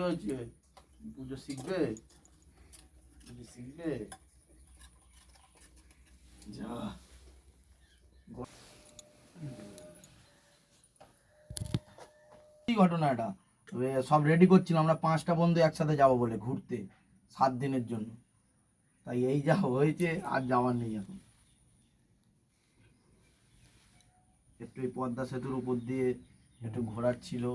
হয়েছে? পুজো শিখবে? শিখবে? যা ঘটনা এটা, সব রেডি করছিলাম আমরা 5টা বন্ধু একসাথে যাব বলে ঘুরতে 7 দিনের জন্য। তাই এই যা হয়েছে আর যাওয়ার নেই এখন। একটু এই পদ্মা সেতুর উপর দিয়ে একটু ঘোরার ছিল।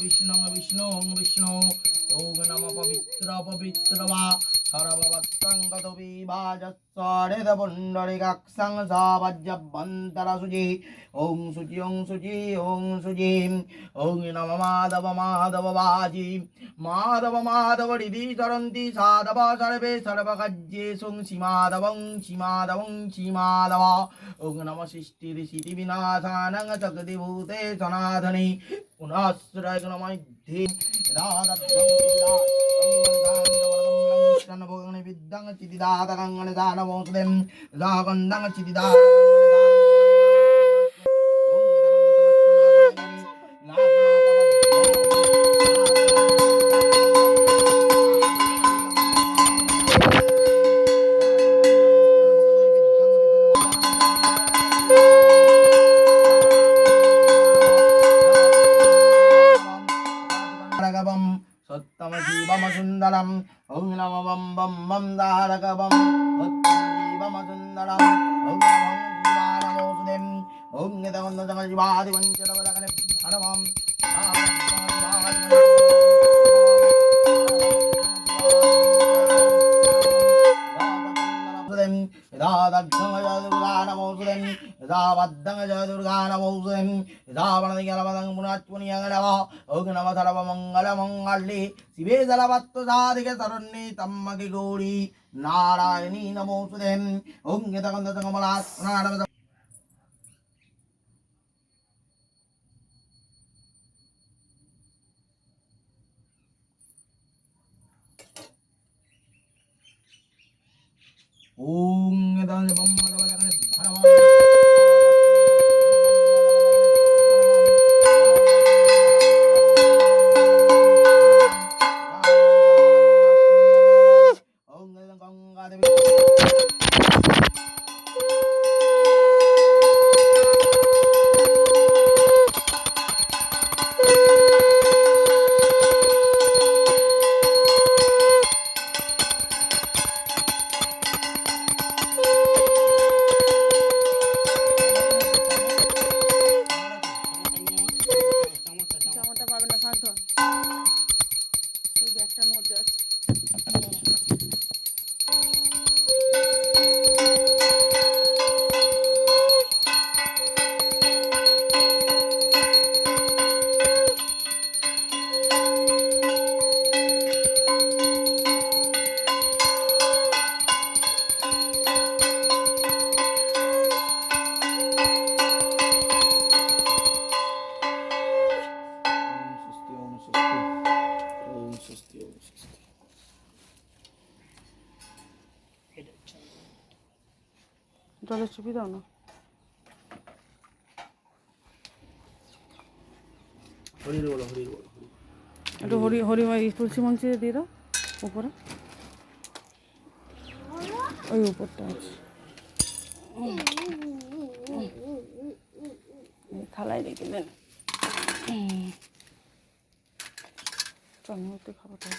বিষ্ণু বিষ্ণু বিষ্ণু ওম নম পবিত্র পবিত্র বা সর্ববত্তঙ্গতবিভাজস্বরেদপুণ্ডরিকাক্ষং সাবাজ্যভ্যন্তরশুচি ওং শুচি ওং শুচি ওং শুচি ওং নম মাধব মাধব বাজি মাধব মাধব হৃদি চরন্তি সাধব সর্বে সর্বকার্যেষু সীমাধবং সীমাধবং সীমাধব ওং নম সৃষ্টি ঋষিতি বিনাশানং শক্তিভূতে সনাতনে পুনঃশ্রয় নমধ্যে বিদ্যাং চিদিদাতকঙ্গনে দানমোসদেম দাগন্দাং চিদিদা सत्तम जीवम सुंदरम ओं नमो बम बम बम दारकबम सत्तम जीवम सुंदरम ओं नमो जीवानमोसुदेम ओं नितगंध जंगल जीवादि वंचनवदकने भरमम राधगंगजदुर्गानमोसुदेम रावद्दंगजदुर्गानमोसुदेम रावणदिगलवदं पुनात्पुनियगणव ओं नमः सर्वमंगलमंगले शिवे जलवत्तसाधिके शरण्ये त्र्यंबके गौरी नारायणी नमोसुदेम ओं नितगंधजंगमलात्मनानम ओम नितगंध बम मदवदकने भरमम জলের চুপি দাও না। একটু হরি হরি তুলসী মঞ্চে দিয়ে দাও উপরে, ওই উপরটা আছে থালায় রেখে দেন। চল খাবারটা